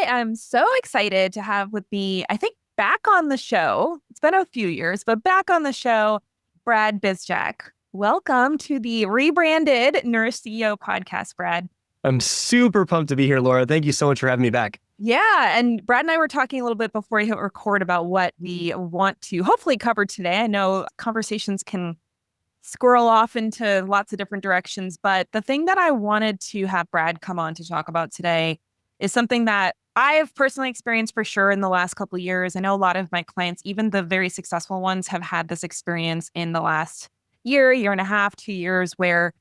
I am so excited to have with me, I think, back on the show. It's been a few years, but back on the show, Brad Bizjack. Welcome to the rebranded Nurse CEO podcast, Brad. I'm super pumped to be here, Laura. Thank you so much for having me back. Yeah, and Brad and I were talking a little bit before we hit record about what we want to hopefully cover today. I know conversations can squirrel off into lots of different directions, but the thing that I wanted to have Brad come on to talk about today is something that I have personally experienced for sure in the last couple of years. I know a lot of my clients, even the very successful ones, have had this experience in the last year and a half, 2 years, where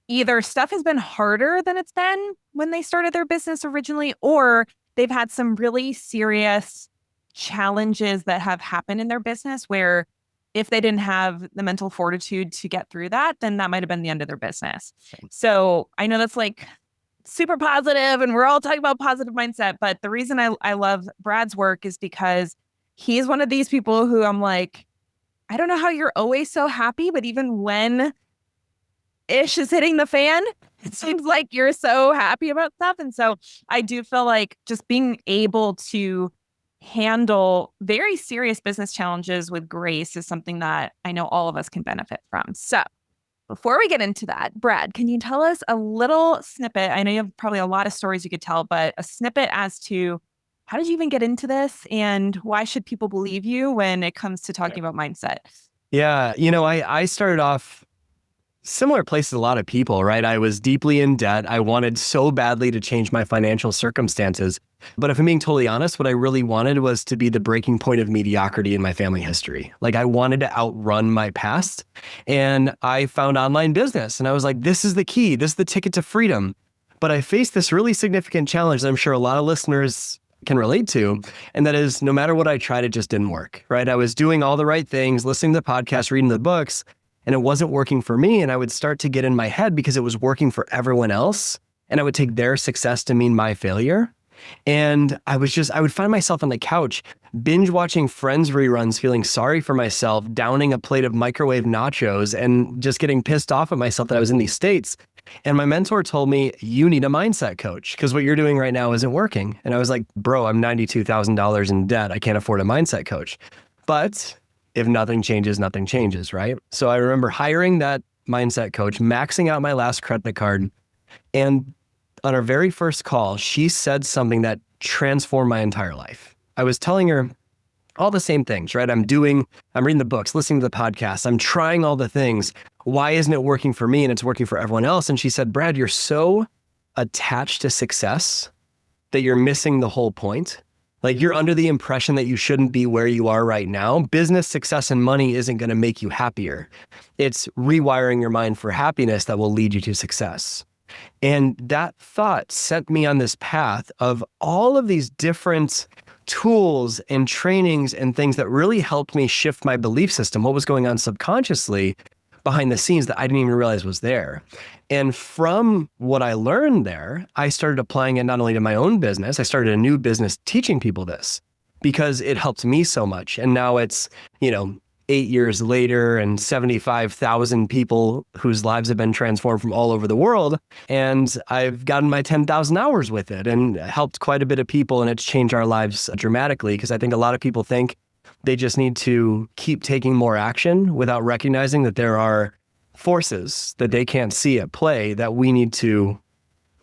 either stuff has been harder than it's been when they started their business originally, or they've had some really serious challenges that have happened in their business where if they didn't have the mental fortitude to get through that, then that might have been the end of their business. So I know that's like super positive and we're all talking about positive mindset, but the reason I love Brad's work is because he's one of these people who I'm like, I don't know how you're always so happy, but even when ish is hitting the fan, it seems like you're so happy about stuff. And so I do feel like just being able to handle very serious business challenges with grace is something that I know all of us can benefit from. So before we get into that, Brad, can you tell us a little snippet? I know you have probably a lot of stories you could tell, but a snippet as to how did you even get into this and why should people believe you when it comes to talking about mindset? Yeah, I started off similar place to a lot of people, right? I was deeply in debt. I wanted so badly to change my financial circumstances. But if I'm being totally honest, what I really wanted was to be the breaking point of mediocrity in my family history. Like I wanted to outrun my past. And I found online business and I was like, this is the key. This is the ticket to freedom. But I faced this really significant challenge that I'm sure a lot of listeners can relate to. And that is no matter what I tried, it just didn't work, right? I was doing all the right things, listening to the podcast, reading the books, and it wasn't working for me. And I would start to get in my head because it was working for everyone else. And I would take their success to mean my failure. And I would find myself on the couch, binge watching Friends reruns, feeling sorry for myself, downing a plate of microwave nachos and just getting pissed off at myself that I was in these states. And my mentor told me, you need a mindset coach because what you're doing right now isn't working. And I was like, bro, I'm $92,000 in debt. I can't afford a mindset coach. But if nothing changes, right? So I remember hiring that mindset coach, maxing out my last credit card. And on our very first call, she said something that transformed my entire life. I was telling her all the same things, right? I'm reading the books, listening to the podcast. I'm trying all the things. Why isn't it working for me and it's working for everyone else? And she said, Brad, you're so attached to success that you're missing the whole point. Like you're under the impression that you shouldn't be where you are right now. Business success and money isn't going to make you happier. It's rewiring your mind for happiness that will lead you to success. And that thought set me on this path of all of these different tools and trainings and things that really helped me shift my belief system, what was going on subconsciously behind the scenes that I didn't even realize was there. And from what I learned there, I started applying it not only to my own business, I started a new business teaching people this because it helped me so much. And now it's, 8 years later and 75,000 people whose lives have been transformed from all over the world. And I've gotten my 10,000 hours with it and helped quite a bit of people. And it's changed our lives dramatically because I think a lot of people think they just need to keep taking more action without recognizing that there are forces that they can't see at play that we need to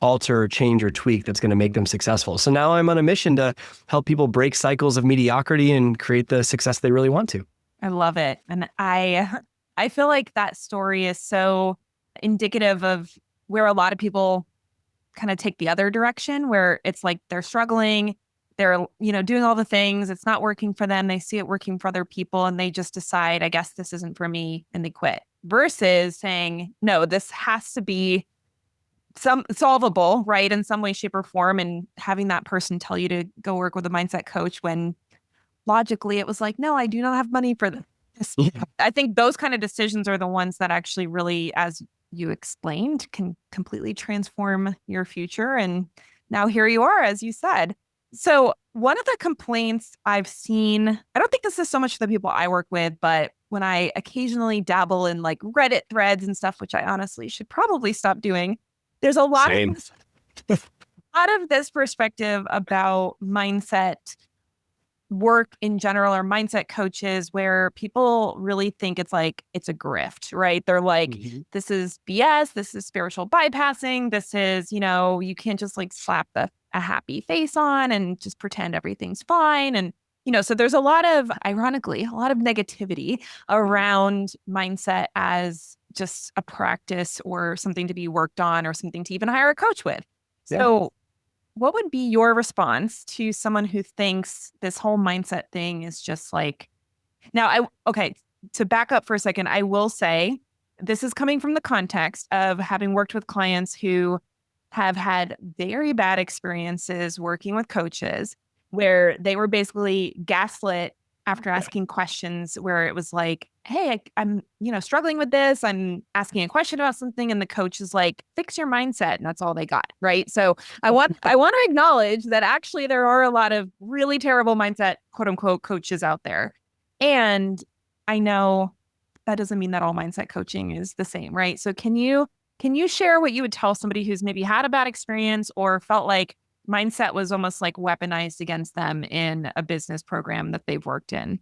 alter, change, or tweak that's going to make them successful. So now I'm on a mission to help people break cycles of mediocrity and create the success they really want to. I love it. And I feel like that story is so indicative of where a lot of people kind of take the other direction, where it's like they're struggling, they're, doing all the things, it's not working for them, they see it working for other people, and they just decide, I guess this isn't for me, and they quit. Versus saying, no, this has to be some solvable, right, in some way, shape, or form, and having that person tell you to go work with a mindset coach when logically it was like, no, I do not have money for this. Yeah. I think those kind of decisions are the ones that actually really, as you explained, can completely transform your future. And now here you are, as you said. So one of the complaints I've seen, I don't think this is so much the people I work with, but when I occasionally dabble in like Reddit threads and stuff, which I honestly should probably stop doing, there's a lot Same. of lot of this perspective about mindset work in general or mindset coaches where people really think it's like it's a grift, right? They're like, this is BS, this is spiritual bypassing, this is, you can't just like slap a happy face on and just pretend everything's fine. And, so there's ironically, a lot of negativity around mindset as just a practice or something to be worked on or something to even hire a coach with. Yeah. So what would be your response to someone who thinks this whole mindset thing is just like, okay, to back up for a second, I will say this is coming from the context of having worked with clients who have had very bad experiences working with coaches where they were basically gaslit after asking questions where it was like, hey, I'm, struggling with this. I'm asking a question about something. And the coach is like, fix your mindset. And that's all they got. Right. So I want to acknowledge that actually there are a lot of really terrible mindset, quote unquote, coaches out there. And I know that doesn't mean that all mindset coaching is the same. Right. So can you share what you would tell somebody who's maybe had a bad experience or felt like mindset was almost like weaponized against them in a business program that they've worked in?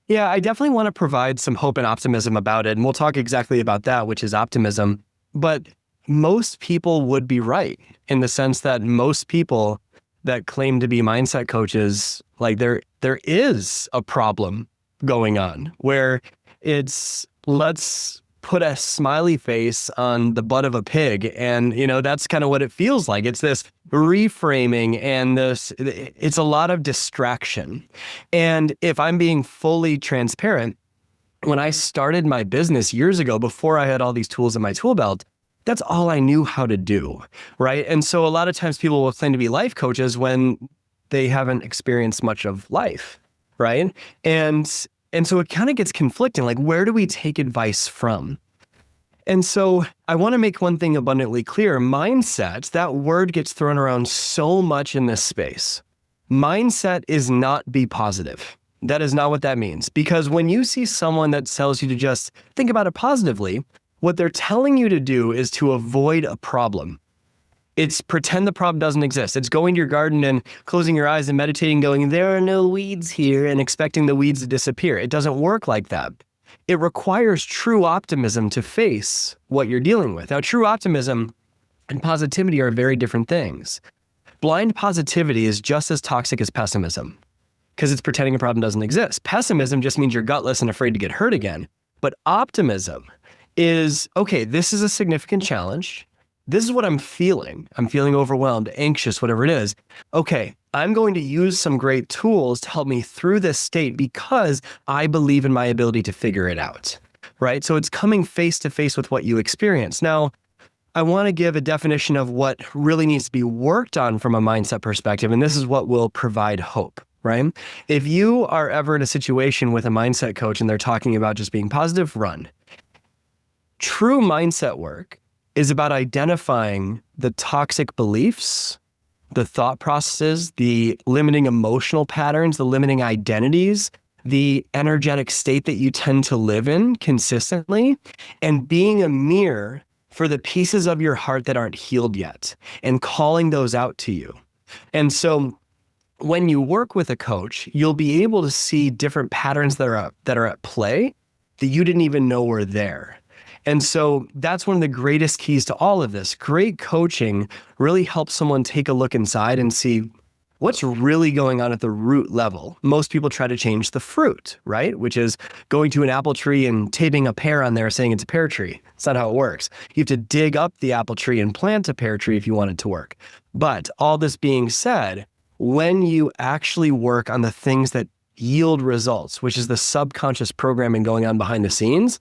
Yeah, I definitely want to provide some hope and optimism about it. And we'll talk exactly about that, which is optimism. But most people would be right in the sense that most people that claim to be mindset coaches, like there is a problem going on where it's let's put a smiley face on the butt of a pig. And, that's kind of what it feels like. It's this reframing and it's a lot of distraction. And if I'm being fully transparent, when I started my business years ago, before I had all these tools in my tool belt, that's all I knew how to do, right? And so a lot of times people will claim to be life coaches when they haven't experienced much of life, right? And so it kind of gets conflicting, like where do we take advice from? And so I want to make one thing abundantly clear. Mindset, that word gets thrown around so much in this space. Mindset is not be positive. That is not what that means. Because when you see someone that tells you to just think about it positively, what they're telling you to do is to avoid a problem. It's pretend the problem doesn't exist. It's going to your garden and closing your eyes and meditating, going, there are no weeds here, and expecting the weeds to disappear. It doesn't work like that. It requires true optimism to face what you're dealing with. Now, true optimism and positivity are very different things. Blind positivity is just as toxic as pessimism because it's pretending a problem doesn't exist. Pessimism just means you're gutless and afraid to get hurt again. But optimism is, okay, this is a significant challenge. This is what I'm feeling. I'm feeling overwhelmed, anxious, whatever it is. Okay, I'm going to use some great tools to help me through this state because I believe in my ability to figure it out, right? So it's coming face to face with what you experience. Now, I want to give a definition of what really needs to be worked on from a mindset perspective, and this is what will provide hope, right? If you are ever in a situation with a mindset coach and they're talking about just being positive, run. True mindset work is about identifying the toxic beliefs, the thought processes, the limiting emotional patterns, the limiting identities, the energetic state that you tend to live in consistently, and being a mirror for the pieces of your heart that aren't healed yet and calling those out to you. And so when you work with a coach, you'll be able to see different patterns that are at play that you didn't even know were there. And so that's one of the greatest keys to all of this. Great coaching really helps someone take a look inside and see what's really going on at the root level. Most people try to change the fruit, right? Which is going to an apple tree and taping a pear on there saying it's a pear tree. That's not how it works. You have to dig up the apple tree and plant a pear tree if you want it to work. But all this being said, when you actually work on the things that yield results, which is the subconscious programming going on behind the scenes,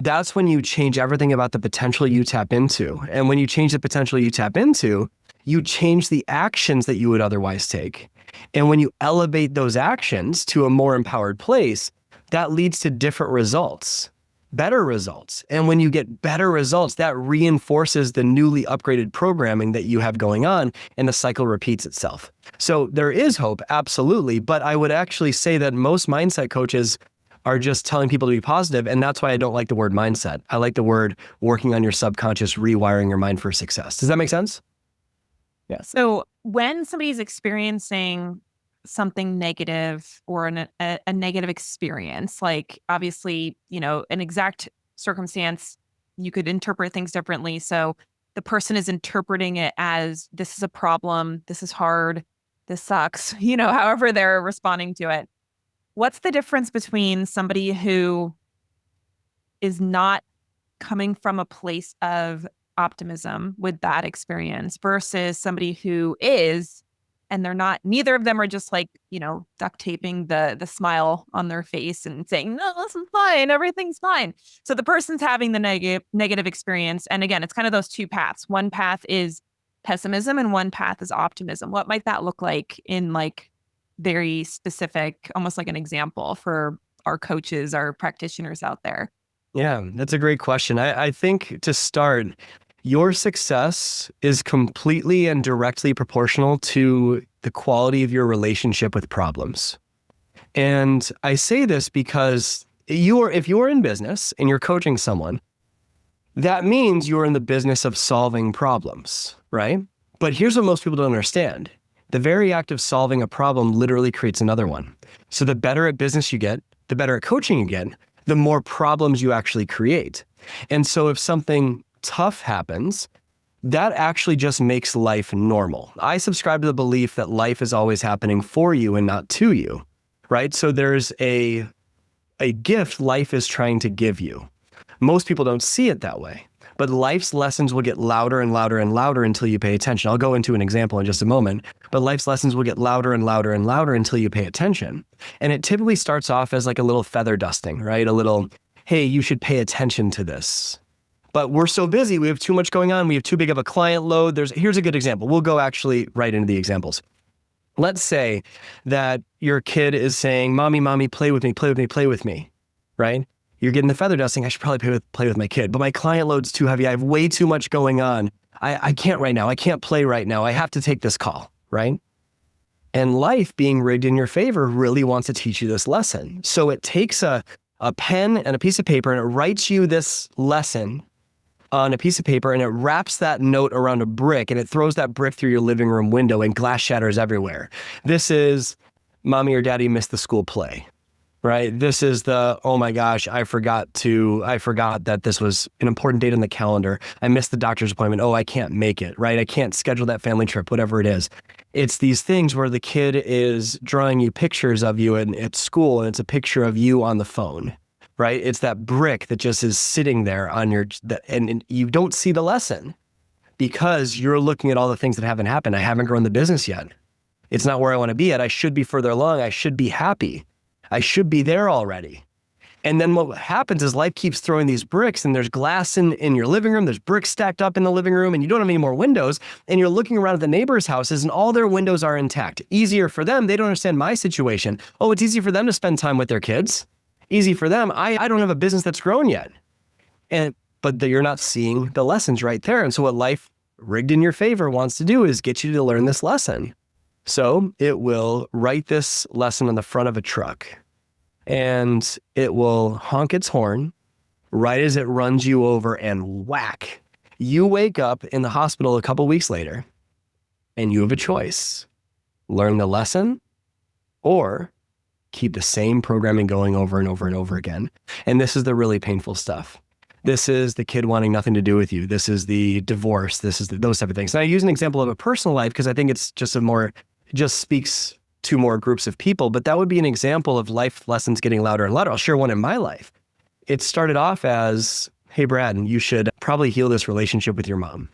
that's when you change everything about the potential you tap into. And when you change the potential you tap into, you change the actions that you would otherwise take. And when you elevate those actions to a more empowered place, that leads to different results, better results. And when you get better results, that reinforces the newly upgraded programming that you have going on, and the cycle repeats itself. So there is hope, absolutely. But I would actually say that most mindset coaches are just telling people to be positive. And that's why I don't like the word mindset. I like the word working on your subconscious, rewiring your mind for success. Does that make sense? Yeah. So when somebody's experiencing something negative or a negative experience, like obviously, an exact circumstance, you could interpret things differently. So the person is interpreting it as this is a problem, this is hard, this sucks, however they're responding to it. What's the difference between somebody who is not coming from a place of optimism with that experience versus somebody who is, and they're not, neither of them are just like, duct taping the smile on their face and saying, no, this is fine, everything's fine. So the person's having the negative experience. And again, it's kind of those two paths. One path is pessimism and one path is optimism. What might that look like in like very specific, almost like an example for our coaches, our practitioners out there? Yeah, that's a great question. I think to start, your success is completely and directly proportional to the quality of your relationship with problems. And I say this because if you're in business and you're coaching someone, that means you're in the business of solving problems, right? But here's what most people don't understand. The very act of solving a problem literally creates another one. So the better at business you get, the better at coaching you get, the more problems you actually create. And so if something tough happens, that actually just makes life normal. I subscribe to the belief that life is always happening for you and not to you, right? So there's a gift life is trying to give you. Most people don't see it that way, but life's lessons will get louder and louder and louder until you pay attention. I'll go into an example in just a moment, but life's lessons will get louder and louder and louder until you pay attention. And it typically starts off as like a little feather dusting, right? A little, hey, you should pay attention to this. But we're so busy, we have too much going on, we have too big of a client load. Here's a good example. We'll go actually right into the examples. Let's say that your kid is saying, mommy, play with me, play with me, play with me, right? You're getting the feather dusting. I should probably play with my kid, but my client load's too heavy. I have way too much going on. I can't right now. I can't play right now. I have to take this call, right? And life being rigged in your favor really wants to teach you this lesson. So it takes a pen and a piece of paper and it writes you this lesson on a piece of paper and it wraps that note around a brick and it throws that brick through your living room window and glass shatters everywhere. This is mommy or daddy missed the school play. Right? This is oh my gosh, I forgot that this was an important date on the calendar. I missed the doctor's appointment. Oh, I can't make it, right? I can't schedule that family trip, whatever it is. It's these things where the kid is drawing you pictures of you at school and it's a picture of you on the phone, right? It's that brick that just is sitting there on and you don't see the lesson because you're looking at all the things that haven't happened. I haven't grown the business yet. It's not where I want to be at. I should be further along. I should be happy. I should be there already. And then what happens is life keeps throwing these bricks and there's glass in your living room. There's bricks stacked up in the living room and you don't have any more windows. And you're looking around at the neighbors' houses and all their windows are intact. Easier for them. They don't understand my situation. Oh, it's easy for them to spend time with their kids. Easy for them. I don't have a business that's grown yet. But you're not seeing the lessons right there. And so what life rigged in your favor wants to do is get you to learn this lesson. So it will write this lesson on the front of a truck and it will honk its horn right as it runs you over and whack. You wake up in the hospital a couple weeks later and you have a choice. Learn the lesson or keep the same programming going over and over and over again. And this is the really painful stuff. This is the kid wanting nothing to do with you. This is the divorce. This is those type of things. And I use an example of a personal life because I think it's just speaks to more groups of people, but that would be an example of life lessons getting louder and louder. I'll share one in my life. It started off as, hey, Brad, you should probably heal this relationship with your mom.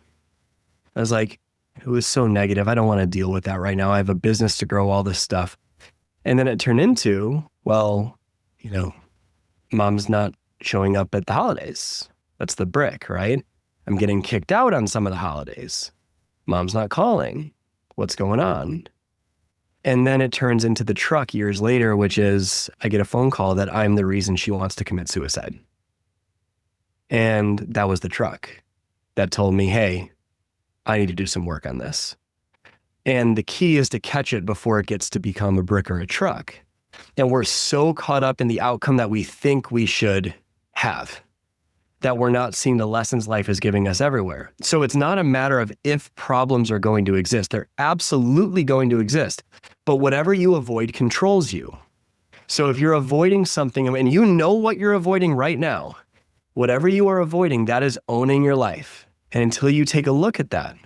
I was like, it was so negative. I don't want to deal with that right now. I have a business to grow, all this stuff. And then it turned into, well, mom's not showing up at the holidays. That's the brick, right? I'm getting kicked out on some of the holidays. Mom's not calling. What's going on? And then it turns into the truck years later, which is I get a phone call that I'm the reason she wants to commit suicide. And that was the truck that told me, hey, I need to do some work on this. And the key is to catch it before it gets to become a brick or a truck. And we're so caught up in the outcome that we think we should have that we're not seeing the lessons life is giving us everywhere. So it's not a matter of if problems are going to exist. They're absolutely going to exist. But whatever you avoid controls you. So if you're avoiding something and you know what you're avoiding right now, whatever you are avoiding, that is owning your life. And until you take a look at that,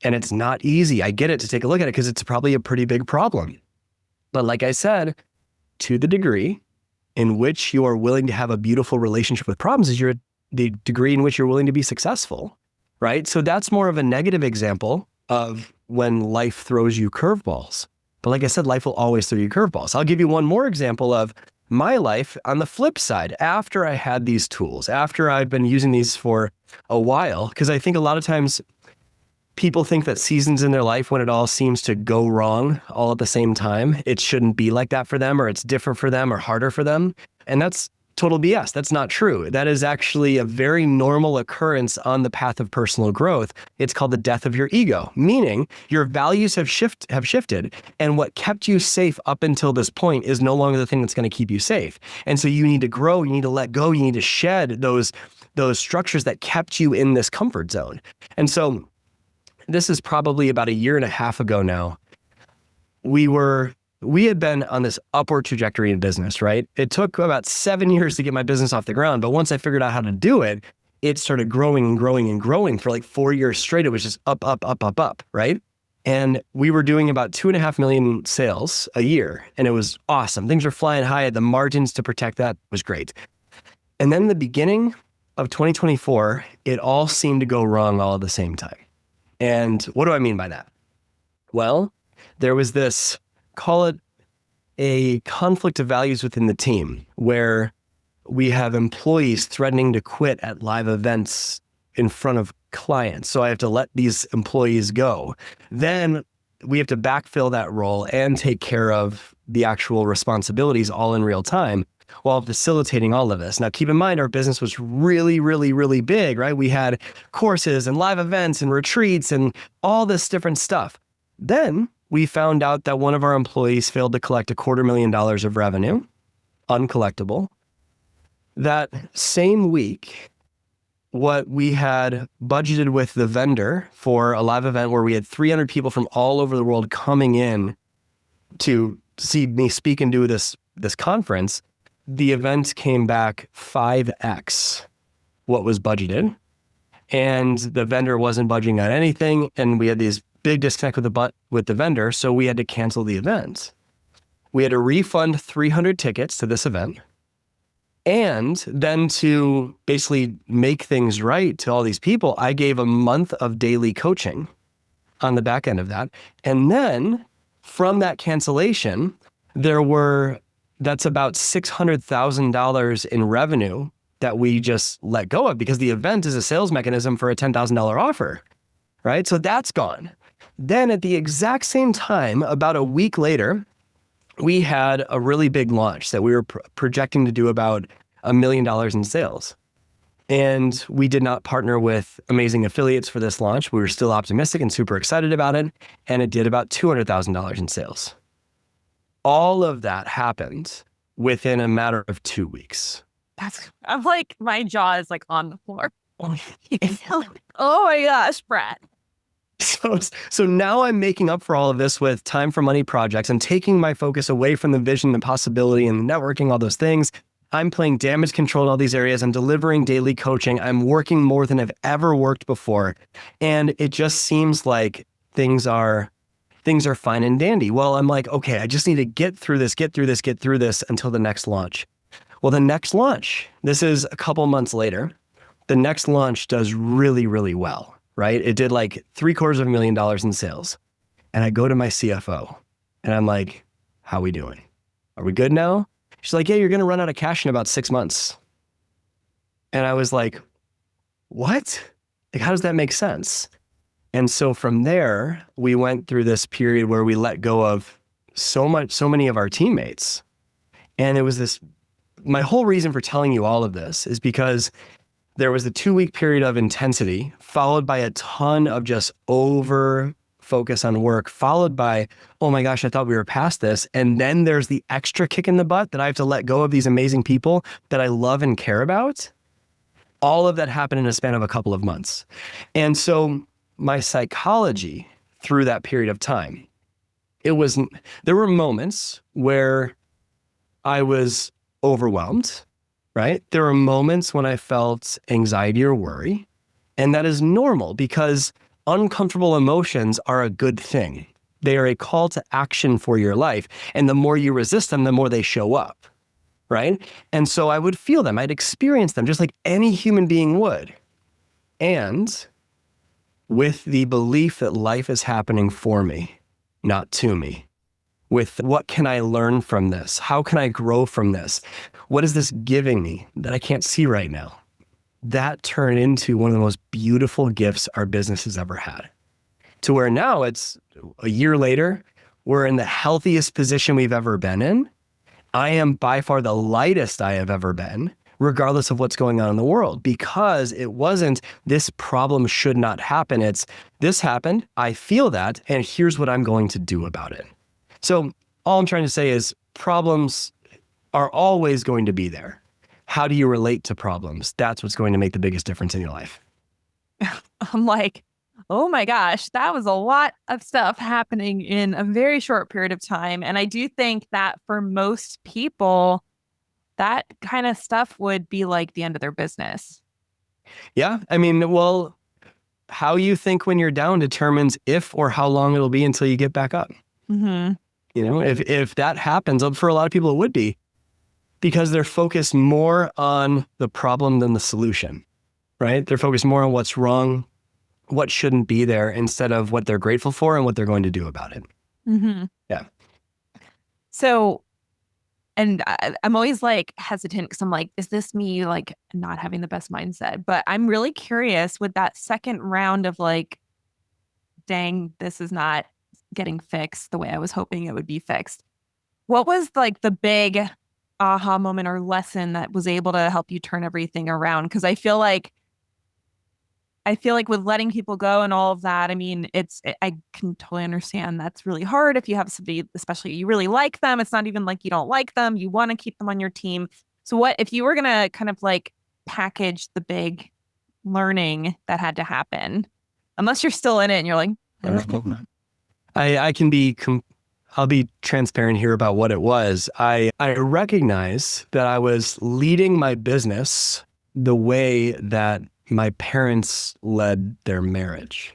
and it's not easy, I get it, to take a look at it because it's probably a pretty big problem. But like I said, to the degree in which you are willing to have a beautiful relationship with problems is the degree in which you're willing to be successful, right? So that's more of a negative example of when life throws you curveballs. But like I said, life will always throw you curveballs. I'll give you one more example of my life on the flip side. After I had these tools, after I've been using these for a while, because I think a lot of times people think that seasons in their life when it all seems to go wrong all at the same time, it shouldn't be like that for them, or it's different for them or harder for them. And that's total BS. That's not true. That is actually a very normal occurrence on the path of personal growth. It's called the death of your ego, meaning your values have shifted, and what kept you safe up until this point is no longer the thing that's going to keep you safe. And so you need to grow, you need to let go, you need to shed those structures that kept you in this comfort zone. And so this is probably about 1.5 years ago now. We had been on this upward trajectory in business, right? It took about 7 years to get my business off the ground. But once I figured out how to do it, it started growing and growing and growing for like 4 years straight. It was just up, right? And we were doing about 2.5 million sales a year. And it was awesome. Things were flying high. The margins to protect that was great. And then the beginning of 2024, it all seemed to go wrong all at the same time. And what do I mean by that? Well, there was this, call it a conflict of values within the team, where we have employees threatening to quit at live events in front of clients. So I have to let these employees go. Then we have to backfill that role and take care of the actual responsibilities all in real time while facilitating all of this. Now, keep in mind, our business was really, really, really big, right? We had courses and live events and retreats and all this different stuff. Then we found out that one of our employees failed to collect $250,000 of revenue, uncollectible. That same week, what we had budgeted with the vendor for a live event where we had 300 people from all over the world coming in to see me speak and do this conference, the event came back 5x what was budgeted. And the vendor wasn't budging on anything. And we had these big disconnect with the vendor. So we had to cancel the event. We had to refund 300 tickets to this event. And then to basically make things right to all these people, I gave a month of daily coaching on the back end of that. And then from that cancellation, that's about $600,000 in revenue that we just let go of, because the event is a sales mechanism for a $10,000 offer, right? So that's gone. Then at the exact same time, about a week later, we had a really big launch that we were projecting to do about $1 million in sales. And we did not partner with amazing affiliates for this launch. We were still optimistic and super excited about it. And it did about $200,000 in sales. All of that happened within a matter of 2 weeks. I'm like, my jaw is like on the floor. Oh my gosh, Brad. So now I'm making up for all of this with time for money projects. I'm taking my focus away from the vision, the possibility, and the networking, all those things. I'm playing damage control in all these areas. I'm delivering daily coaching. I'm working more than I've ever worked before. And it just seems like things are fine and dandy. Well, I'm like, okay, I just need to get through this until the next launch. Well, the next launch, this is a couple months later, the next launch does really, really well, right? It did like $750,000 in sales. And I go to my CFO and I'm like, how we doing? Are we good now? She's like, yeah, you're going to run out of cash in about 6 months. And I was like, what? Like, how does that make sense? And so from there, we went through this period where we let go of so many of our teammates. And it was my whole reason for telling you all of this is because there was a 2-week period of intensity, followed by a ton of just over focus on work, followed by, oh my gosh, I thought we were past this. And then there's the extra kick in the butt that I have to let go of these amazing people that I love and care about. All of that happened in a span of a couple of months. And so my psychology through that period of time, there were moments where I was overwhelmed, right? There were moments when I felt anxiety or worry. And that is normal because uncomfortable emotions are a good thing. They are a call to action for your life. And the more you resist them, the more they show up, right? And so I would feel them. I'd experience them just like any human being would. And with the belief that life is happening for me, not to me. With what can I learn from this? How can I grow from this? What is this giving me that I can't see right now? That turned into one of the most beautiful gifts our business has ever had. To where now it's a year later, we're in the healthiest position we've ever been in. I am by far the lightest I have ever been, regardless of what's going on in the world, because it wasn't this problem should not happen. It's this happened, I feel that, and here's what I'm going to do about it. So all I'm trying to say is problems are always going to be there. How do you relate to problems? That's what's going to make the biggest difference in your life. I'm like, oh my gosh, that was a lot of stuff happening in a very short period of time. And I do think that for most people, that kind of stuff would be like the end of their business. Yeah. I mean, well, how you think when you're down determines if or how long it'll be until you get back up. Mm-hmm. You know, if that happens, for a lot of people, it would be because they're focused more on the problem than the solution, right? They're focused more on what's wrong, what shouldn't be there, instead of what they're grateful for and what they're going to do about it. Mm-hmm. Yeah. So, and I'm always like hesitant because I'm like, is this me like not having the best mindset? But I'm really curious with that second round of like, dang, this is not getting fixed the way I was hoping it would be fixed. What was like the big aha moment or lesson that was able to help you turn everything around? Because I feel like with letting people go and all of that, I mean, I can totally understand that's really hard if you have somebody, especially you really like them. It's not even like you don't like them. You want to keep them on your team. So what if you were going to kind of like package the big learning that had to happen, unless you're still in it and you're like, I'll be transparent here about what it was. I recognize that I was leading my business the way that my parents led their marriage.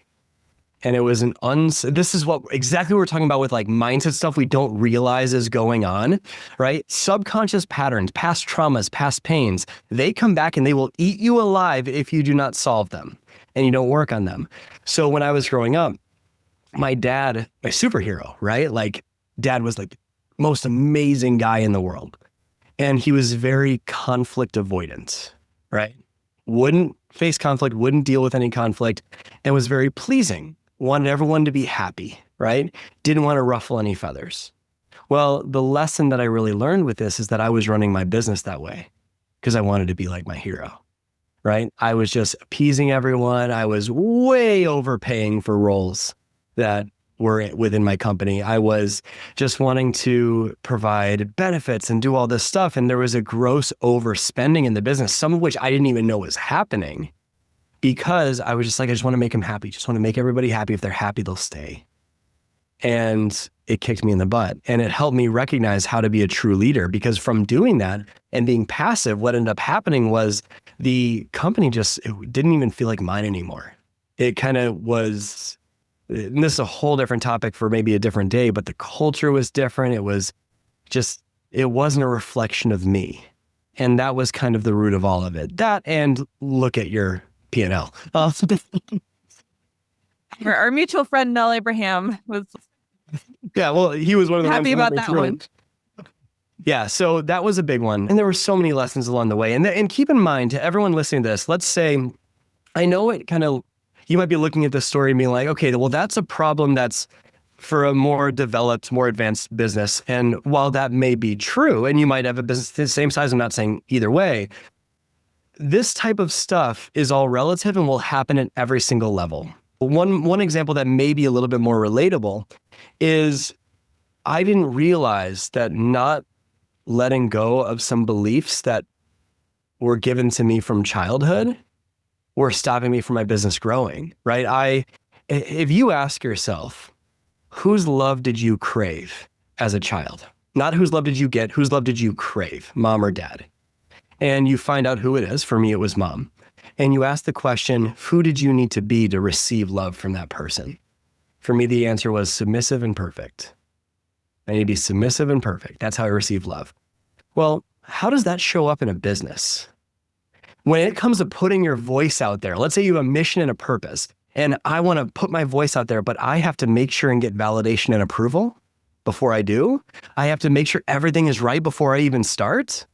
And it was this is exactly what we're talking about with like mindset stuff we don't realize is going on, right? Subconscious patterns, past traumas, past pains, they come back and they will eat you alive if you do not solve them and you don't work on them. So when I was growing up, my dad, my superhero, right? Like dad was like the most amazing guy in the world. And he was very conflict avoidant, right? Wouldn't face conflict, wouldn't deal with any conflict, and was very pleasing. Wanted everyone to be happy, right? Didn't want to ruffle any feathers. Well, the lesson that I really learned with this is that I was running my business that way because I wanted to be like my hero, right? I was just appeasing everyone. I was way overpaying for roles that were within my company. I was just wanting to provide benefits and do all this stuff. And there was a gross overspending in the business, some of which I didn't even know was happening because I was just like, I just want to make them happy. Just want to make everybody happy. If they're happy, they'll stay. And it kicked me in the butt. And it helped me recognize how to be a true leader, because from doing that and being passive, what ended up happening was the company it didn't even feel like mine anymore. It kind of was, and this is a whole different topic for maybe a different day, but the culture was different. It wasn't a reflection of me. And that was kind of the root of all of it. That and look at your P&L. our mutual friend Mel Abraham was Yeah, well, he was one of the happy ones about that one. Yeah, so that was a big one. And there were so many lessons along the way. And keep in mind, to everyone listening to this, let's say, I know you might be looking at this story and being like, okay, well, that's a problem that's for a more developed, more advanced business. And while that may be true, and you might have a business the same size, I'm not saying either way, this type of stuff is all relative and will happen at every single level. One example that may be a little bit more relatable is I didn't realize that not letting go of some beliefs that were given to me from childhood were stopping me from my business growing, right? If you ask yourself, whose love did you crave as a child? Not whose love did you get, whose love did you crave, mom or dad? And you find out who it is. For me, it was mom. And you ask the question, who did you need to be to receive love from that person? For me, the answer was submissive and perfect. I need to be submissive and perfect. That's how I receive love. Well, how does that show up in a business? When it comes to putting your voice out there, let's say you have a mission and a purpose, and I want to put my voice out there, but I have to make sure and get validation and approval before I do. I have to make sure everything is right before I even start.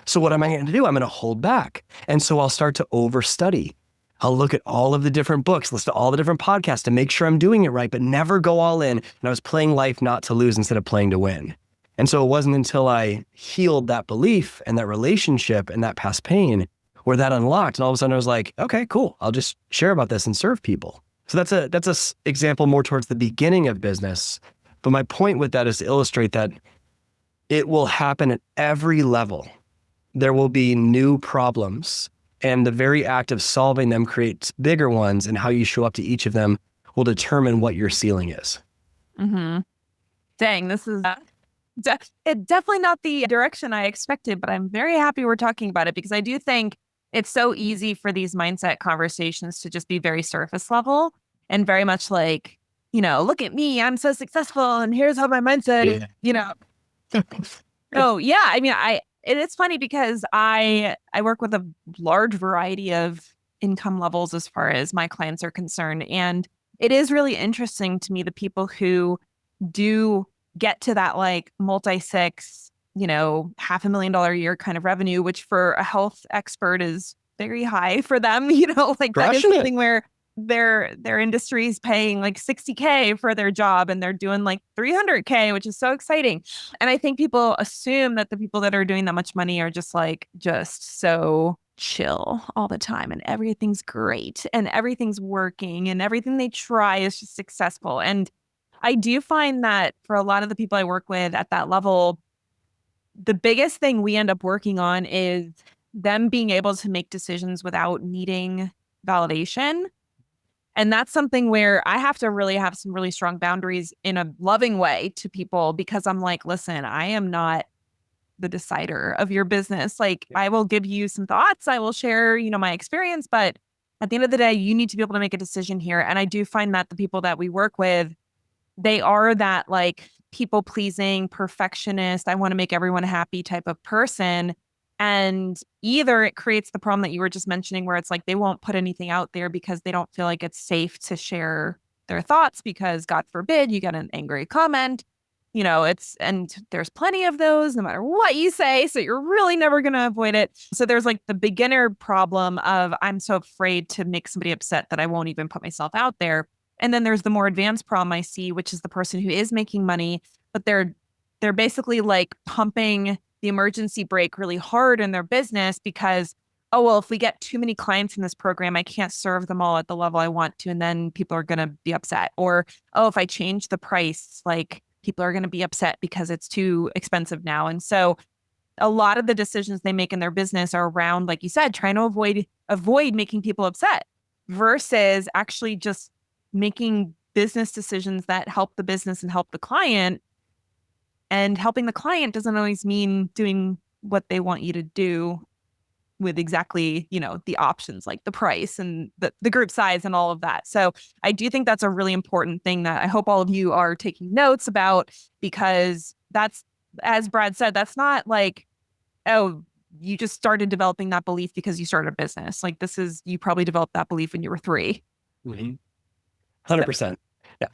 So what am I going to do? I'm going to hold back. And so I'll start to overstudy. I'll look at all of the different books, listen to all the different podcasts to make sure I'm doing it right, but never go all in. And I was playing life not to lose instead of playing to win. And so it wasn't until I healed that belief and that relationship and that past pain where that unlocked. And all of a sudden I was like, okay, cool. I'll just share about this and serve people. So that's a example more towards the beginning of business. But my point with that is to illustrate that it will happen at every level. There will be new problems, and the very act of solving them creates bigger ones, and how you show up to each of them will determine what your ceiling is. Mm-hmm. Dang, this is definitely not the direction I expected, but I'm very happy we're talking about it because I do think it's so easy for these mindset conversations to just be very surface level and very much like, look at me, I'm so successful and here's how my mindset, Oh, yeah. I mean, it's funny because I work with a large variety of income levels as far as my clients are concerned. And it is really interesting to me, the people who do get to that like multi-six, $500,000 a year kind of revenue, which for a health expert is very high for them, like that is something where their industry is paying like $60K for their job and they're doing like $300K, which is so exciting. And I think people assume that the people that are doing that much money are just so chill all the time and everything's great and everything's working and everything they try is just successful. And I do find that for a lot of the people I work with at that level, the biggest thing we end up working on is them being able to make decisions without needing validation. And that's something where I have to really have some really strong boundaries in a loving way to people because I'm like, listen, I am not the decider of your business. Like I will give you some thoughts. I will share, my experience. But at the end of the day, you need to be able to make a decision here. And I do find that the people that we work with, they are that like people pleasing, perfectionist, I want to make everyone happy type of person. And either it creates the problem that you were just mentioning where it's like they won't put anything out there because they don't feel like it's safe to share their thoughts because God forbid you get an angry comment, and there's plenty of those no matter what you say. So you're really never going to avoid it. So there's like the beginner problem of I'm so afraid to make somebody upset that I won't even put myself out there. And then there's the more advanced problem I see, which is the person who is making money, but they're basically like pumping the emergency brake really hard in their business because, oh, well, if we get too many clients in this program, I can't serve them all at the level I want to. And then people are going to be upset. Or, oh, if I change the price, like people are going to be upset because it's too expensive now. And so a lot of the decisions they make in their business are around, like you said, trying to avoid making people upset versus actually just making business decisions that help the business and help the client. And helping the client doesn't always mean doing what they want you to do with exactly, the options like the price and the group size and all of that. So I do think that's a really important thing that I hope all of you are taking notes about because that's, as Brad said, that's not like, oh, you just started developing that belief because you started a business. Like you probably developed that belief when you were 3. Mm-hmm. 100%. Yeah.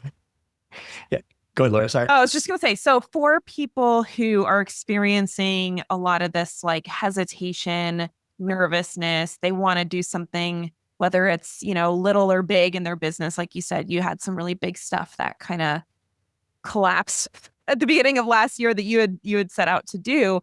Yeah. Go ahead, Laura. Sorry. Oh, I was just going to say, so for people who are experiencing a lot of this like hesitation, nervousness, they want to do something, whether it's, little or big in their business. Like you said, you had some really big stuff that kind of collapsed at the beginning of last year that you had set out to do.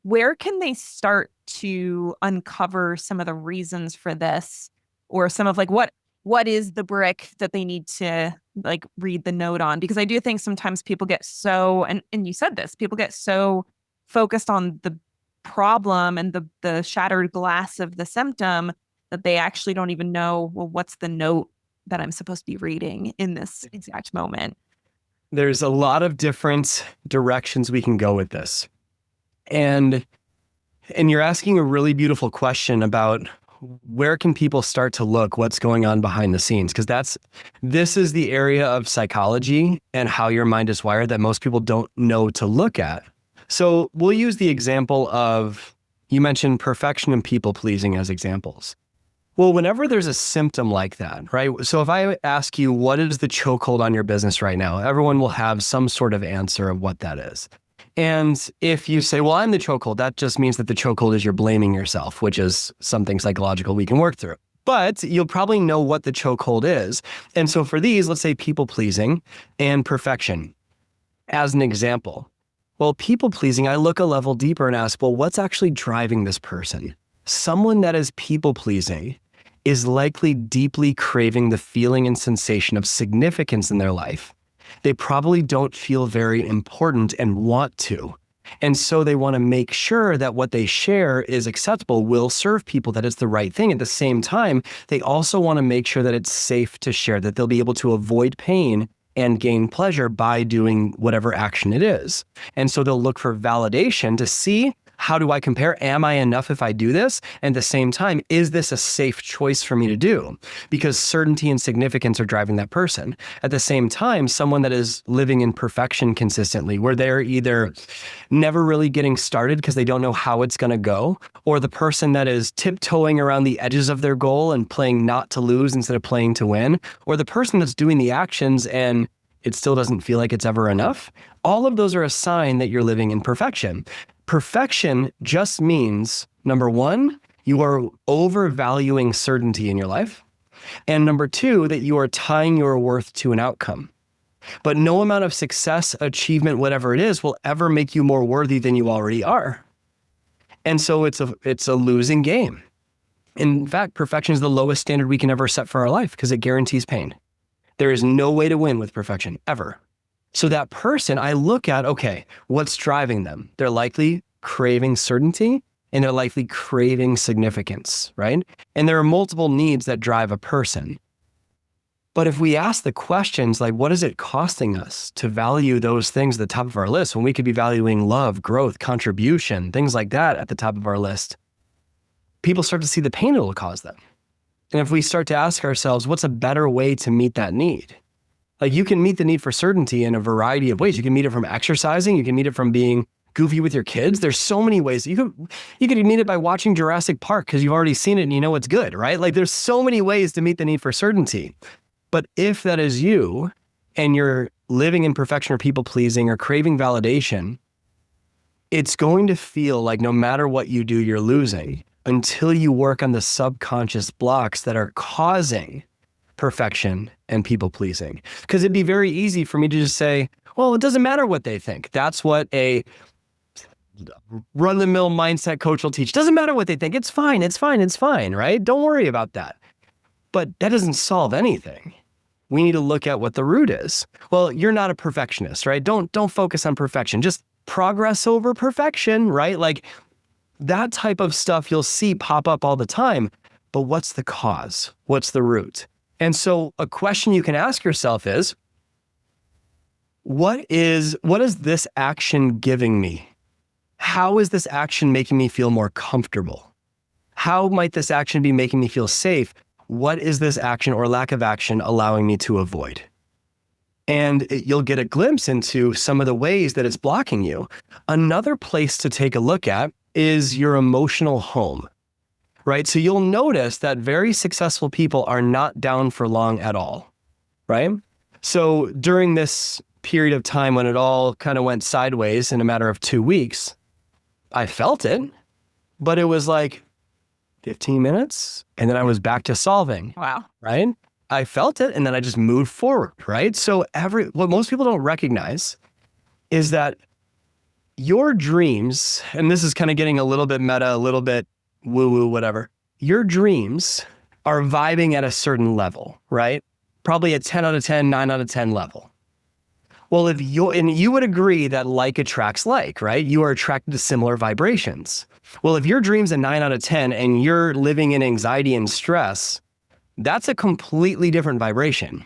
Where can they start to uncover some of the reasons for this or some of like what is the brick that they need to like read the note on? Because I do think sometimes people get so, and you said this, people get so focused on the problem and the shattered glass of the symptom that they actually don't even know, well, what's the note that I'm supposed to be reading in this exact moment? There's a lot of different directions we can go with this. And you're asking a really beautiful question about where can people start to look what's going on behind the scenes? Because this is the area of psychology and how your mind is wired that most people don't know to look at. So we'll use the example of, you mentioned perfection and people pleasing as examples. Well, whenever there's a symptom like that, right? So if I ask you, what is the chokehold on your business right now? Everyone will have some sort of answer of what that is. And if you say, well, I'm the chokehold, that just means that the chokehold is you're blaming yourself, which is something psychological we can work through. But you'll probably know what the chokehold is. And so for these, let's say people pleasing and perfection as an example. Well, people pleasing, I look a level deeper and ask, well, what's actually driving this person? Someone that is people pleasing is likely deeply craving the feeling and sensation of significance in their life. They probably don't feel very important and want to. And so they want to make sure that what they share is acceptable, will serve people, that it's the right thing. At the same time, they also want to make sure that it's safe to share, that they'll be able to avoid pain and gain pleasure by doing whatever action it is. And so they'll look for validation to see, how do I compare? Am I enough if I do this? And at the same time, is this a safe choice for me to do? Because certainty and significance are driving that person. At the same time, someone that is living in perfection consistently, where they're either never really getting started because they don't know how it's going to go, or the person that is tiptoeing around the edges of their goal and playing not to lose instead of playing to win, or the person that's doing the actions and it still doesn't feel like it's ever enough. All of those are a sign that you're living in perfection. Perfection just means, number one, you are overvaluing certainty in your life. And number two, that you are tying your worth to an outcome. But no amount of success, achievement, whatever it is, will ever make you more worthy than you already are. And so it's a losing game. In fact, perfection is the lowest standard we can ever set for our life because it guarantees pain. There is no way to win with perfection, ever. So that person, I look at, okay, what's driving them? They're likely craving certainty and they're likely craving significance, right? And there are multiple needs that drive a person. But if we ask the questions like, what is it costing us to value those things at the top of our list when we could be valuing love, growth, contribution, things like that at the top of our list, people start to see the pain it will cause them. And if we start to ask ourselves, what's a better way to meet that need? Like you can meet the need for certainty in a variety of ways. You can meet it from exercising. You can meet it from being goofy with your kids. There's so many ways. You could meet it by watching Jurassic Park because you've already seen it and you know it's good, right? Like there's so many ways to meet the need for certainty. But if that is you and you're living in perfection or people pleasing or craving validation, it's going to feel like no matter what you do, you're losing until you work on the subconscious blocks that are causing perfection and people pleasing. Because it'd be very easy for me to just say, well, it doesn't matter what they think. That's what a run-the-mill mindset coach will teach. Doesn't matter what they think. It's fine. It's fine. It's fine, right? Don't worry about that. But that doesn't solve anything. We need to look at what the root is. Well, you're not a perfectionist, right? Don't focus on perfection. Just progress over perfection, right? Like that type of stuff you'll see pop up all the time. But what's the cause? What's the root? And so a question you can ask yourself is, what is this action giving me? How is this action making me feel more comfortable? How might this action be making me feel safe? What is this action or lack of action allowing me to avoid? And you'll get a glimpse into some of the ways that it's blocking you. Another place to take a look at is your emotional home. Right? So you'll notice that very successful people are not down for long at all, right? So during this period of time when it all kind of went sideways in a matter of 2 weeks, I felt it, but it was like 15 minutes and then I was back to solving. Wow. Right? I felt it and then I just moved forward, right? So what most people don't recognize is that your dreams, and this is kind of getting a little bit meta, a little bit woo-woo, whatever. Your dreams are vibing at a certain level, right? Probably a 10 out of 10, 9 out of 10 level. Well, and you would agree that like attracts like, right? You are attracted to similar vibrations. Well, if your dream's a 9 out of 10 and you're living in anxiety and stress, that's a completely different vibration,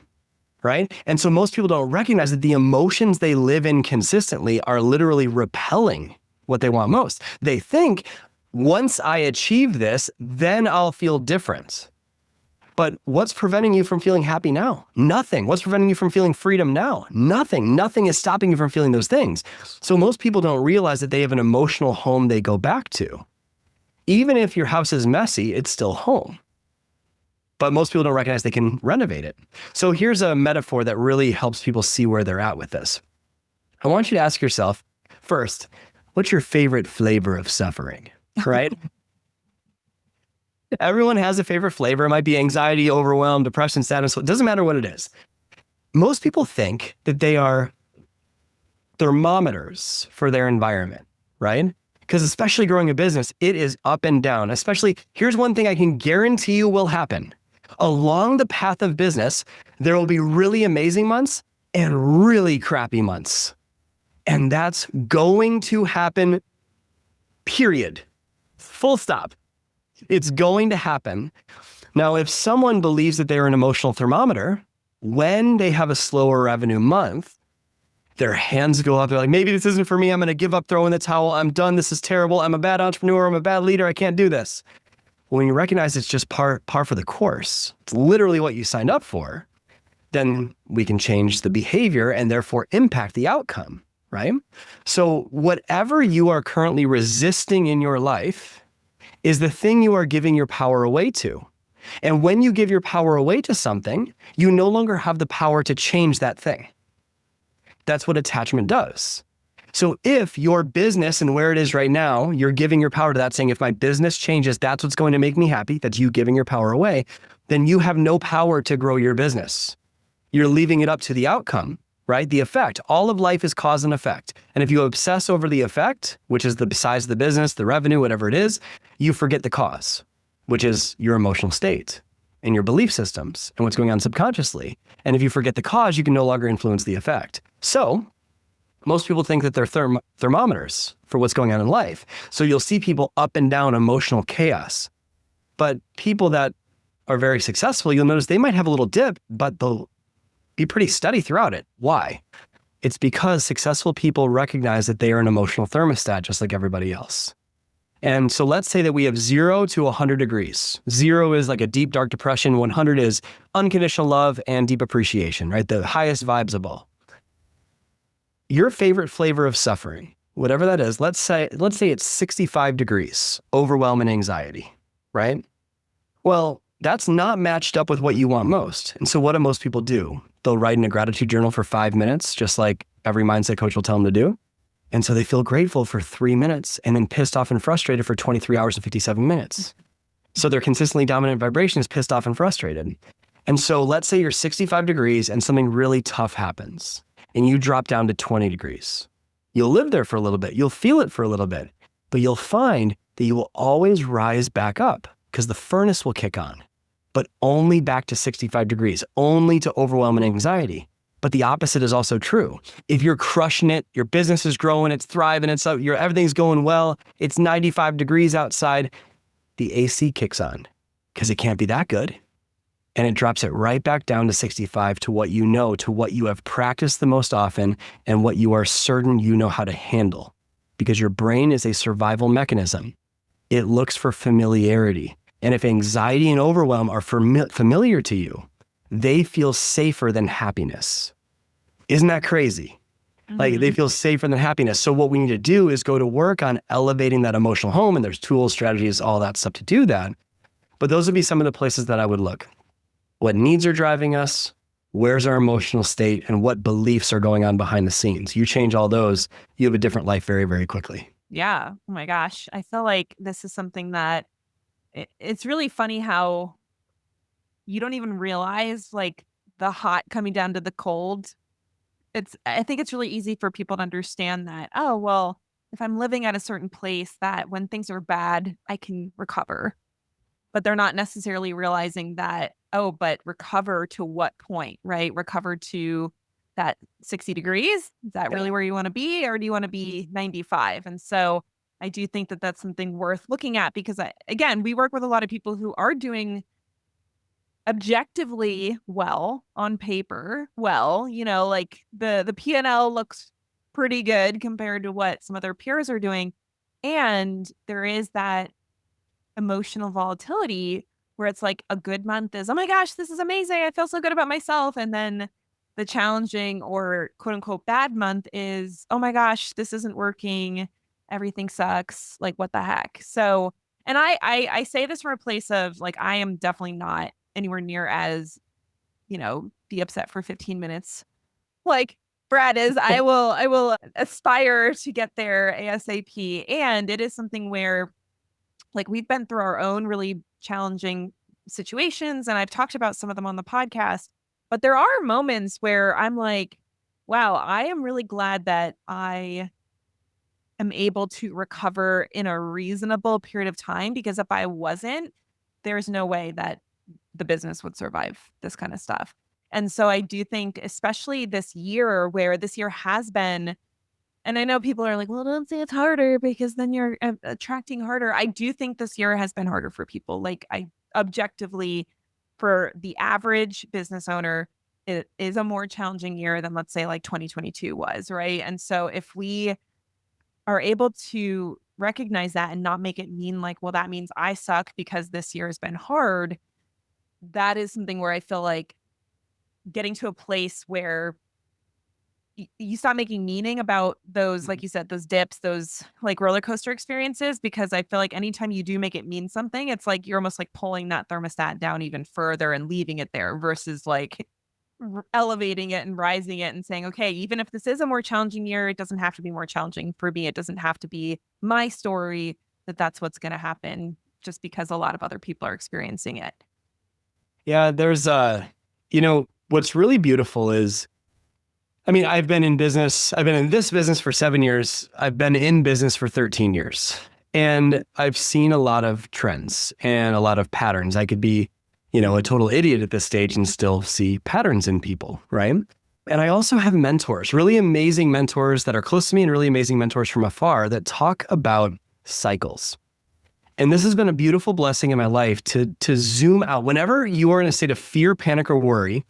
right? And so most people don't recognize that the emotions they live in consistently are literally repelling what they want most. They think, once I achieve this, then I'll feel different. But what's preventing you from feeling happy now? Nothing. What's preventing you from feeling freedom now? Nothing. Nothing is stopping you from feeling those things. So most people don't realize that they have an emotional home they go back to. Even if your house is messy, it's still home. But most people don't recognize they can renovate it. So here's a metaphor that really helps people see where they're at with this. I want you to ask yourself, first, what's your favorite flavor of suffering, right? Everyone has a favorite flavor. It might be anxiety, overwhelm, depression, sadness. It doesn't matter what it is. Most people think that they are thermometers for their environment, right? Because especially growing a business, it is up and down. Especially, here's one thing I can guarantee you will happen. Along the path of business, there will be really amazing months and really crappy months. And that's going to happen, period. Full stop. It's going to happen. Now, if someone believes that they're an emotional thermometer, when they have a slower revenue month, their hands go up. They're like, maybe this isn't for me. I'm going to give up, throw in the towel. I'm done. This is terrible. I'm a bad entrepreneur. I'm a bad leader. I can't do this. When you recognize it's just par for the course, it's literally what you signed up for, then we can change the behavior and therefore impact the outcome, right? So whatever you are currently resisting in your life is the thing you are giving your power away to. And when you give your power away to something, you no longer have the power to change that thing. That's what attachment does. So if your business and where it is right now, you're giving your power to that, saying, if my business changes, that's what's going to make me happy, that's you giving your power away, then you have no power to grow your business. You're leaving it up to the outcome, right? The effect. All of life is cause and effect. And if you obsess over the effect, which is the size of the business, the revenue, whatever it is, you forget the cause, which is your emotional state and your belief systems and what's going on subconsciously. And if you forget the cause, you can no longer influence the effect. So most people think that they're thermometers for what's going on in life. So you'll see people up and down emotional chaos. But people that are very successful, you'll notice they might have a little dip, but they'll be pretty steady throughout it. Why? It's because successful people recognize that they are an emotional thermostat just like everybody else. And so let's say that we have 0 to 100 degrees. 0 is like a deep, dark depression. 100 is unconditional love and deep appreciation, right? The highest vibes of all. Your favorite flavor of suffering, whatever that is, let's say it's 65 degrees, overwhelm and anxiety, right? Well, that's not matched up with what you want most. And so what do most people do? They'll write in a gratitude journal for 5 minutes, just like every mindset coach will tell them to do. And so they feel grateful for 3 minutes and then pissed off and frustrated for 23 hours and 57 minutes. So their consistently dominant vibration is pissed off and frustrated. And so let's say you're 65 degrees and something really tough happens and you drop down to 20 degrees. You'll live there for a little bit. You'll feel it for a little bit, but you'll find that you will always rise back up because the furnace will kick on, but only back to 65 degrees, only to overwhelm and anxiety. But the opposite is also true. If you're crushing it, your business is growing, it's thriving, everything's going well, it's 95 degrees outside, the AC kicks on because it can't be that good. And it drops it right back down to 65 to what you know, to what you have practiced the most often and what you are certain you know how to handle. Because your brain is a survival mechanism. It looks for familiarity. And if anxiety and overwhelm are familiar to you, they feel safer than happiness. Isn't that crazy? Like they feel safer than happiness. So what we need to do is go to work on elevating that emotional home. And there's tools, strategies, all that stuff to do that. But those would be some of the places that I would look. What needs are driving us? Where's our emotional state? And what beliefs are going on behind the scenes? You change all those, you have a different life very, very quickly. Yeah. Oh my gosh. I feel like this is something that it's really funny how you don't even realize like the hot coming down to the cold. I think it's really easy for people to understand that, oh, well, if I'm living at a certain place that when things are bad, I can recover. But they're not necessarily realizing that, oh, but recover to what point, right? Recover to that 60 degrees? Is that really where you want to be? Or do you want to be 95? And so I do think that that's something worth looking at because, again, we work with a lot of people who are doing objectively well on paper. Well, like the P&L looks pretty good compared to what some other peers are doing. And there is that emotional volatility where it's like a good month is, oh my gosh, this is amazing. I feel so good about myself. And then the challenging or quote unquote bad month is, oh my gosh, this isn't working. Everything sucks. Like, what the heck? So, and I say this from a place of like, I am definitely not anywhere near as, be upset for 15 minutes like Brad is. I will aspire to get there ASAP. And it is something where like we've been through our own really challenging situations and I've talked about some of them on the podcast, but there are moments where I'm like, wow, I am really glad that I am able to recover in a reasonable period of time because if I wasn't, there's no way that the business would survive this kind of stuff. And so I do think, especially this year, where this year has been, and I know people are like, well, don't say it's harder because then you're attracting harder. I do think this year has been harder for people. Like, I objectively, for the average business owner, it is a more challenging year than, let's say, like 2022 was, right? And so if we are able to recognize that and not make it mean like, well, that means I suck because this year has been hard, that is something where I feel like getting to a place where you stop making meaning about those, like you said, those dips, those like roller coaster experiences, because I feel like anytime you do make it mean something, it's like you're almost like pulling that thermostat down even further and leaving it there versus like elevating it and rising it and saying, okay, even if this is a more challenging year, it doesn't have to be more challenging for me. It doesn't have to be my story that's what's going to happen just because a lot of other people are experiencing it. Yeah, there's what's really beautiful is, I mean, I've been in this business for 7 years. I've been in business for 13 years. And I've seen a lot of trends and a lot of patterns. I could be, a total idiot at this stage and still see patterns in people, right? And I also have mentors, really amazing mentors that are close to me and really amazing mentors from afar that talk about cycles. And this has been a beautiful blessing in my life to zoom out. Whenever you are in a state of fear, panic, or worry,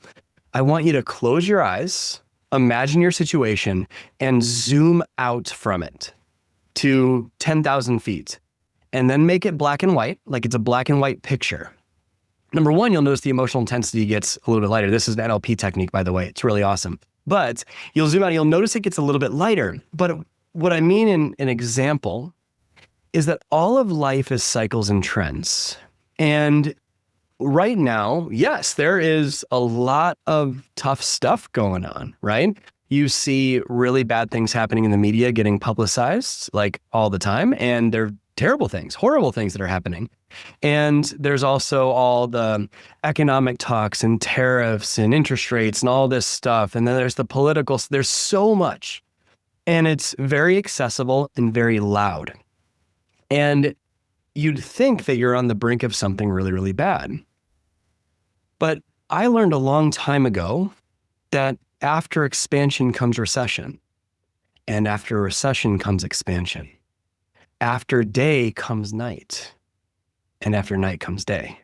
I want you to close your eyes, imagine your situation, and zoom out from it to 10,000 feet. And then make it black and white, like it's a black and white picture. Number one, you'll notice the emotional intensity gets a little bit lighter. This is an NLP technique, by the way. It's really awesome. But you'll zoom out and you'll notice it gets a little bit lighter. But what I mean in an example is that all of life is cycles and trends. And right now, yes, there is a lot of tough stuff going on, right? You see really bad things happening in the media getting publicized like all the time. And they're terrible things, horrible things that are happening. And there's also all the economic talks and tariffs and interest rates and all this stuff. And then there's the political, there's so much. And it's very accessible and very loud. And you'd think that you're on the brink of something really, really bad. But I learned a long time ago that after expansion comes recession, and after recession comes expansion. After day comes night, and after night comes day.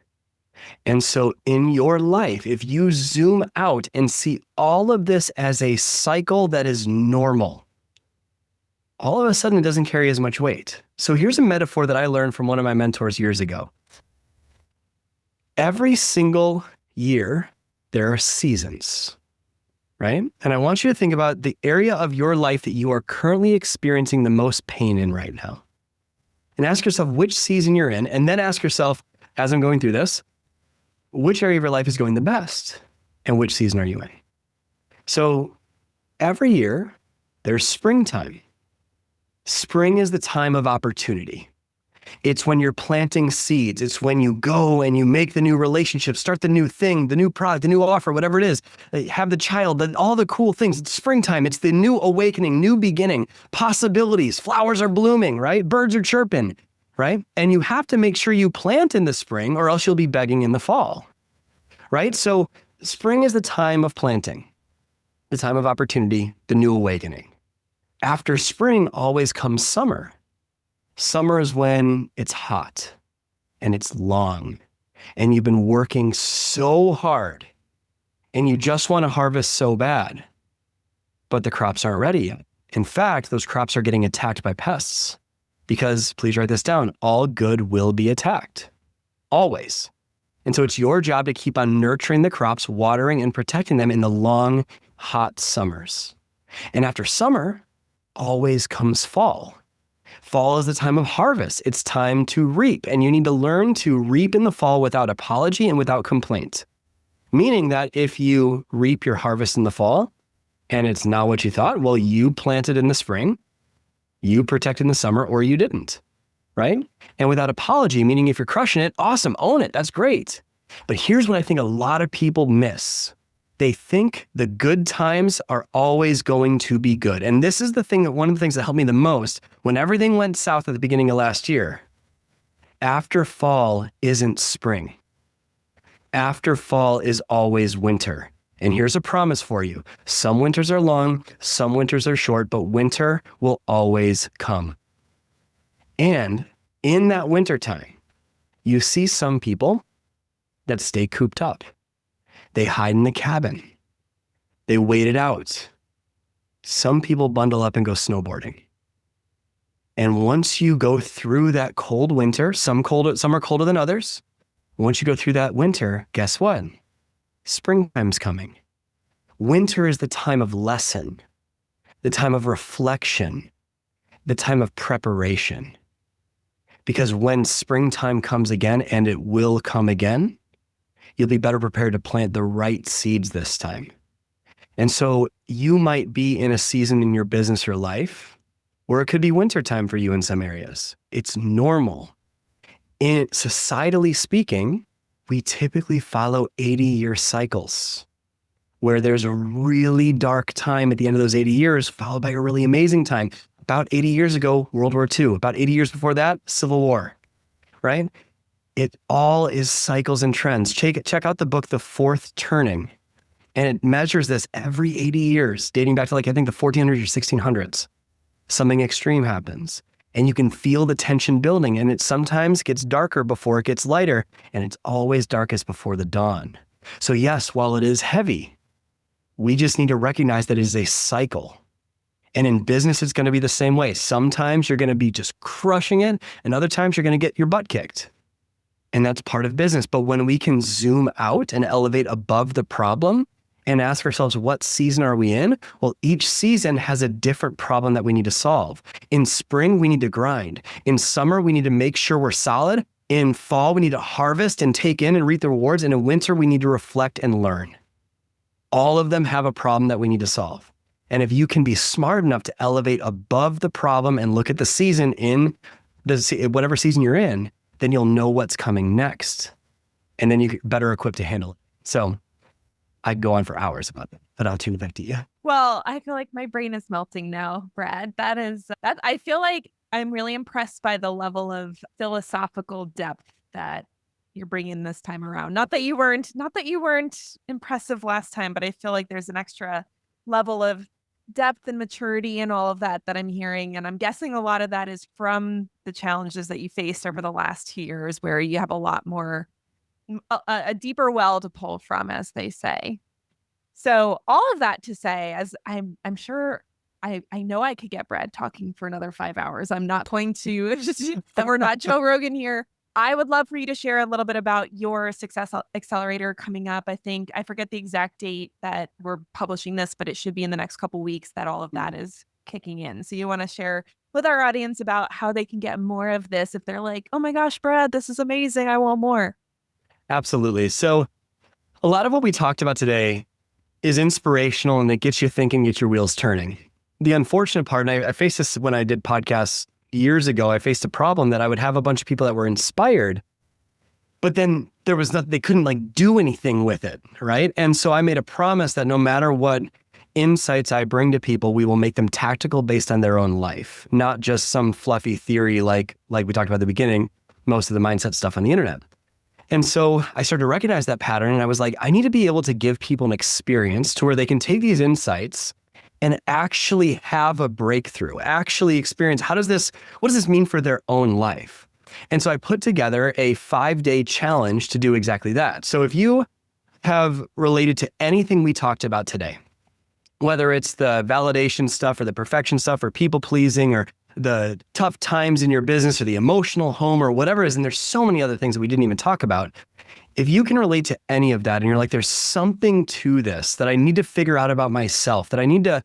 And so in your life, if you zoom out and see all of this as a cycle that is normal, all of a sudden it doesn't carry as much weight. So here's a metaphor that I learned from one of my mentors years ago. Every single year, there are seasons, right? And I want you to think about the area of your life that you are currently experiencing the most pain in right now. And ask yourself which season you're in, and then ask yourself, as I'm going through this, which area of your life is going the best, and which season are you in? So every year, there's springtime. Spring is the time of opportunity. It's when you're planting seeds. It's when you go and you make the new relationship, start the new thing, the new product, the new offer, whatever it is, have the child, all the cool things. It's springtime. It's the new awakening, new beginning, possibilities. Flowers are blooming, right? Birds are chirping, right? And you have to make sure you plant in the spring or else you'll be begging in the fall, right? So spring is the time of planting. the time of opportunity, the new awakening. After spring always comes summer. Summer is when it's hot and it's long and you've been working so hard and you just want to harvest so bad, but the crops aren't ready yet. In fact, those crops are getting attacked by pests because, please write this down, all good will be attacked, always. And so it's your job to keep on nurturing the crops, watering and protecting them in the long, hot summers. And after summer, always comes fall. Fall is the time of harvest. It's time to reap. And you need to learn to reap in the fall without apology and without complaint. Meaning that if you reap your harvest in the fall and it's not what you thought, well, you planted in the spring, you protected in the summer, or you didn't, right? And without apology, meaning if you're crushing it, awesome, own it, that's great. But here's what I think a lot of people miss. They think the good times are always going to be good. And this is one of the things that helped me the most when everything went south at the beginning of last year. After fall isn't spring. After fall is always winter. And here's a promise for you. Some winters are long, some winters are short, but winter will always come. And in that winter time, you see some people that stay cooped up. They hide in the cabin. They wait it out. Some people bundle up and go snowboarding. And once you go through that cold winter, some are colder than others. Once you go through that winter, guess what? Springtime's coming. Winter is the time of lesson, the time of reflection, the time of preparation. Because when springtime comes again, and it will come again, you'll be better prepared to plant the right seeds this time. And so you might be in a season in your business or life where it could be wintertime for you in some areas. It's normal. Societally speaking, we typically follow 80-year cycles where there's a really dark time at the end of those 80 years, followed by a really amazing time. About 80 years ago, World War II. About 80 years before that, Civil War, right? It all is cycles and trends. Check out the book, The Fourth Turning. And it measures this every 80 years, dating back to I think the 1400s or 1600s. Something extreme happens. And you can feel the tension building. And it sometimes gets darker before it gets lighter. And it's always darkest before the dawn. So yes, while it is heavy, we just need to recognize that it is a cycle. And in business, it's going to be the same way. Sometimes you're going to be just crushing it. And other times you're going to get your butt kicked. And that's part of business. But when we can zoom out and elevate above the problem and ask ourselves, what season are we in? Well, each season has a different problem that we need to solve. In spring, we need to grind. In summer, we need to make sure we're solid. In fall, we need to harvest and take in and reap the rewards. And in winter, we need to reflect and learn. All of them have a problem that we need to solve. And if you can be smart enough to elevate above the problem and look at the season in whatever season you're in, then you'll know what's coming next. And then you're better equipped to handle it. So I'd go on for hours about that, but I'll tune it back to you. Well, I feel like my brain is melting now, Brad. That I feel like I'm really impressed by the level of philosophical depth that you're bringing this time around. Not that you weren't impressive last time, but I feel like there's an extra level of depth and maturity and all of that I'm hearing. And I'm guessing a lot of that is from the challenges that you faced over the last 2 years, where you have a lot more, a deeper well to pull from, as they say. So all of that to say, as I'm sure I know I could get Brad talking for another 5 hours. I'm not going to, we're not Joe Rogan here. I would love for you to share a little bit about your Success Accelerator coming up. I forget the exact date that we're publishing this, but it should be in the next couple of weeks that all of that is kicking in. So you want to share with our audience about how they can get more of this if they're like, oh my gosh, Brad, this is amazing. I want more. Absolutely. So a lot of what we talked about today is inspirational and it gets you thinking, gets your wheels turning. The unfortunate part, and I faced this when I did podcasts years ago, I faced a problem that I would have a bunch of people that were inspired, but then there was nothing, they couldn't do anything with it, right? And so I made a promise that no matter what insights I bring to people, we will make them tactical based on their own life, not just some fluffy theory like we talked about at the beginning, most of the mindset stuff on the internet. And so I started to recognize that pattern, and I was like, I need to be able to give people an experience to where they can take these insights and actually have a breakthrough, actually experience what does this mean for their own life? And so I put together a 5-day challenge to do exactly that. So if you have related to anything we talked about today, whether it's the validation stuff or the perfection stuff or people pleasing or the tough times in your business or the emotional home or whatever it is, and there's so many other things that we didn't even talk about. If you can relate to any of that and you're like, there's something to this that I need to figure out about myself, that I need to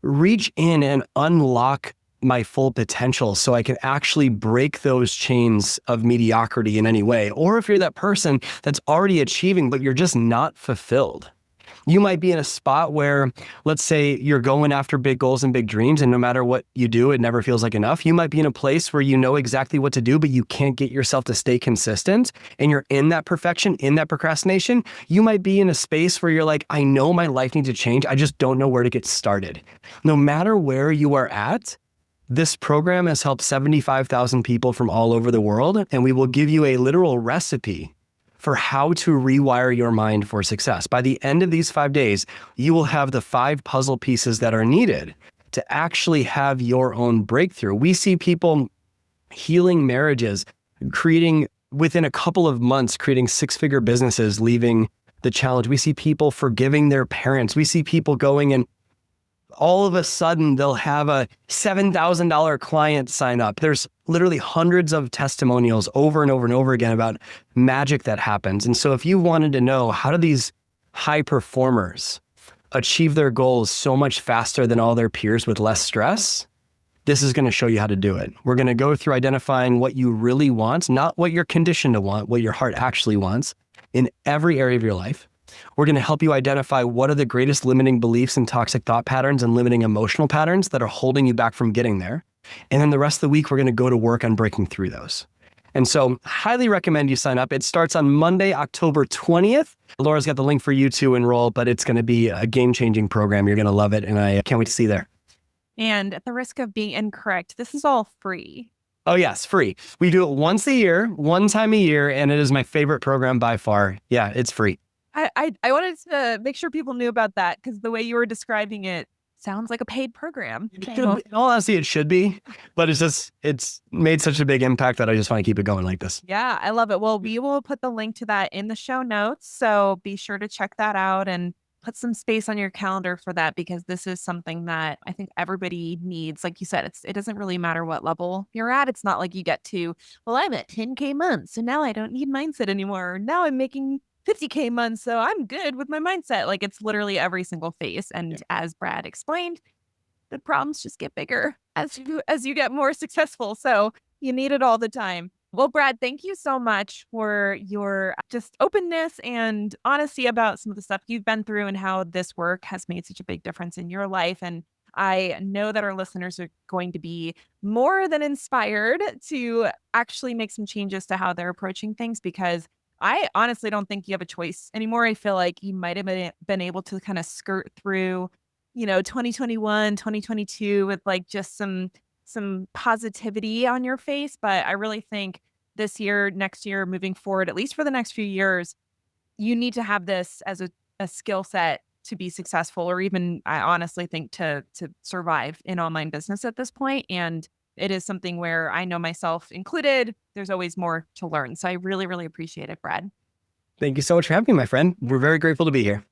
reach in and unlock my full potential so I can actually break those chains of mediocrity in any way. Or if you're that person that's already achieving, but you're just not fulfilled. You might be in a spot where, let's say you're going after big goals and big dreams, and no matter what you do, it never feels like enough. You might be in a place where you know exactly what to do, but you can't get yourself to stay consistent, and you're in that perfection, in that procrastination. You might be in a space where you're like, I know my life needs to change. I just don't know where to get started. No matter where you are at, this program has helped 75,000 people from all over the world, and we will give you a literal recipe for how to rewire your mind for success. By the end of these 5 days, you will have the 5 puzzle pieces that are needed to actually have your own breakthrough. We see people healing marriages, creating within a couple of months, creating 6-figure businesses, leaving the challenge. We see people forgiving their parents. We see people going and all of a sudden they'll have a $7,000 client sign up. There's literally hundreds of testimonials over and over and over again about magic that happens. And so if you wanted to know how do these high performers achieve their goals so much faster than all their peers with less stress, this is going to show you how to do it. We're going to go through identifying what you really want, not what you're conditioned to want, what your heart actually wants in every area of your life. We're going to help you identify what are the greatest limiting beliefs and toxic thought patterns and limiting emotional patterns that are holding you back from getting there. And then the rest of the week, we're going to go to work on breaking through those. And so highly recommend you sign up. It starts on Monday, October 20th. Laura's got the link for you to enroll, but it's going to be a game-changing program. You're going to love it. And I can't wait to see you there. And at the risk of being incorrect, this is all free. Oh, yes, free. We do it once a year, one time a year, and it is my favorite program by far. Yeah, it's free. I wanted to make sure people knew about that because the way you were describing it sounds like a paid program. In all honesty, it should be, but it's made such a big impact that I just want to keep it going like this. Yeah, I love it. Well, we will put the link to that in the show notes. So be sure to check that out and put some space on your calendar for that because this is something that I think everybody needs. Like you said, it doesn't really matter what level you're at. It's not like you get to, well, I'm at 10K months, so now I don't need mindset anymore. Now I'm making 50K months, so I'm good with my mindset. Like it's literally every single phase. And as Brad explained, the problems just get bigger as you get more successful. So you need it all the time. Well, Brad, thank you so much for your just openness and honesty about some of the stuff you've been through and how this work has made such a big difference in your life. And I know that our listeners are going to be more than inspired to actually make some changes to how they're approaching things because I honestly don't think you have a choice anymore. I feel like you might have been able to kind of skirt through, 2021, 2022 with like just some positivity on your face. But I really think this year, next year, moving forward, at least for the next few years, you need to have this as a skill set to be successful, or even I honestly think to survive in online business at this point. And it is something where I know myself included, there's always more to learn. So I really, really appreciate it, Brad. Thank you so much for having me, my friend. We're very grateful to be here.